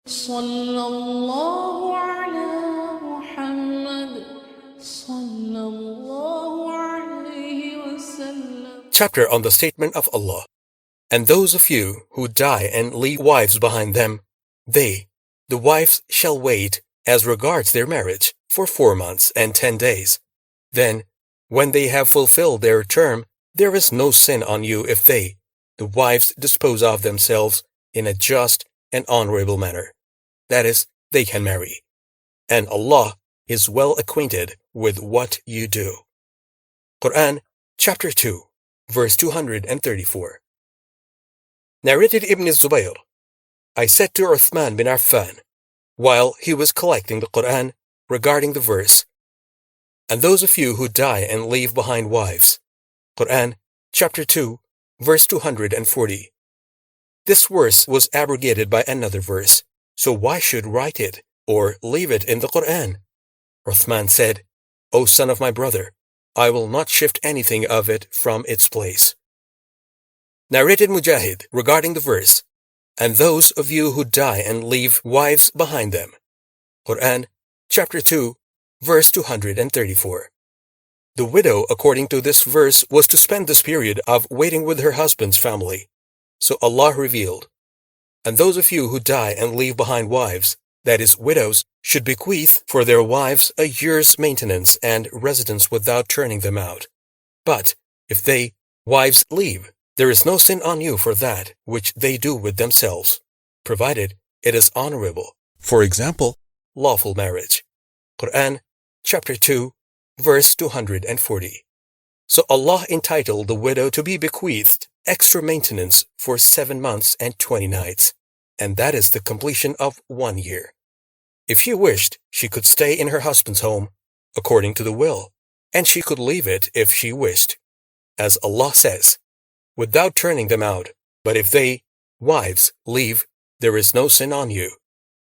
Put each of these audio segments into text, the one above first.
صلى الله على محمد صلى الله عليه وسلم. Chapter on the statement of Allah. And those of you who die and leave wives behind them, they, the wives, shall wait as regards their marriage for 4 months and 10 days. Then, when they have fulfilled their term, there is no sin on you if they, the wives, dispose of themselves in a just and honourable manner. That is, they can marry. And Allah is well acquainted with what you do. Quran, chapter 2, verse 234. Narrated Ibn Zubayr, I said to Uthman bin Affan, while he was collecting the Quran, regarding the verse, and those of you who die and leave behind wives. Quran, chapter 2, verse 240. This verse was abrogated by another verse, so why should write it or leave it in the Quran? Uthman said, O son of my brother, I will not shift anything of it from its place. Narrated Mujahid regarding the verse, and those of you who die and leave wives behind them. Quran, chapter 2, verse 234. The widow, according to this verse, was to spend this period of waiting with her husband's family. So Allah revealed, and those of you who die and leave behind wives, that is, widows, should bequeath for their wives a year's maintenance and residence without turning them out. But if they, wives, leave, there is no sin on you for that which they do with themselves, provided it is honourable. For example, lawful marriage. Quran, chapter 2, verse 240. So Allah entitled the widow to be bequeathed extra maintenance for 7 months and 20 nights, and that is the completion of 1 year. If she wished, she could stay in her husband's home, according to the will, and she could leave it if she wished. As Allah says, without turning them out, but if they, wives, leave, there is no sin on you.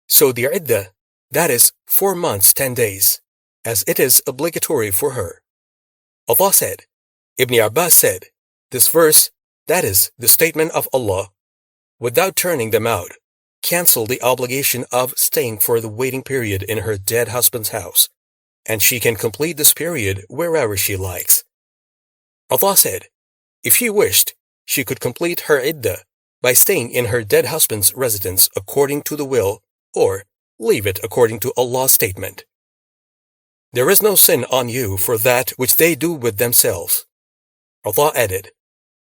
So the iddah, that is 4 months 10 days, as it is obligatory for her. Allah said, Ibn Abbas said, this verse, that is the statement of Allah, without turning them out, cancel the obligation of staying for the waiting period in her dead husband's house, and she can complete this period wherever she likes. Allah said, if she wished, she could complete her iddah by staying in her dead husband's residence according to the will, or leave it according to Allah's statement. There is no sin on you for that which they do with themselves. Allah added,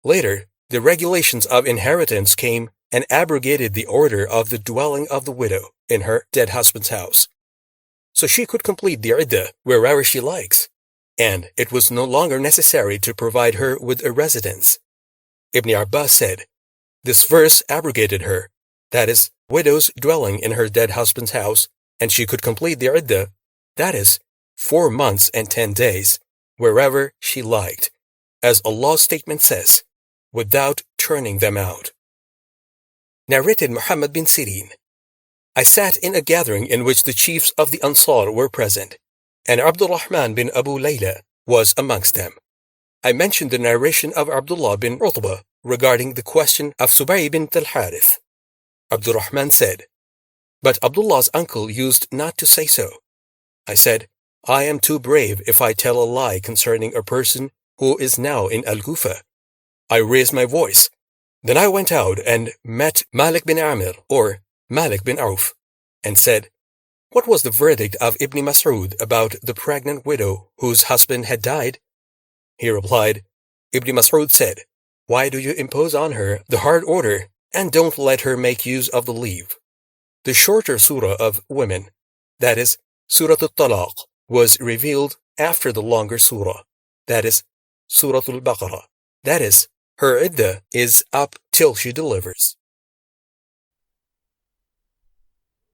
later, the regulations of inheritance came and abrogated the order of the dwelling of the widow in her dead husband's house. So she could complete the iddah wherever she likes, and it was no longer necessary to provide her with a residence. Ibn Abbas said, this verse abrogated her, that is, widow's dwelling in her dead husband's house, and she could complete the iddah, that is, 4 months and 10 days, wherever she liked, as Allah's statement says, without turning them out. Narrated Muhammad bin Sirin, I sat in a gathering in which the chiefs of the Ansar were present, and Abdurrahman bin Abu Layla was amongst them. I mentioned the narration of Abdullah bin Utbah regarding the question of Subay bin al-Harith. Abdurrahman said, but Abdullah's uncle used not to say so. I said, I am too brave if I tell a lie concerning a person who is now in Al-Kufa. I raised my voice. Then I went out and met Malik bin Amir, or Malik bin Auf, and said, what was the verdict of Ibn Mas'ud about the pregnant widow whose husband had died? He replied, Ibn Mas'ud said, why do you impose on her the hard order and don't let her make use of the leave? The shorter surah of women, that is, Surah Al-Talaq, was revealed after the longer surah, that is, Surah Al-Baqarah, that is, her iddah is up till she delivers.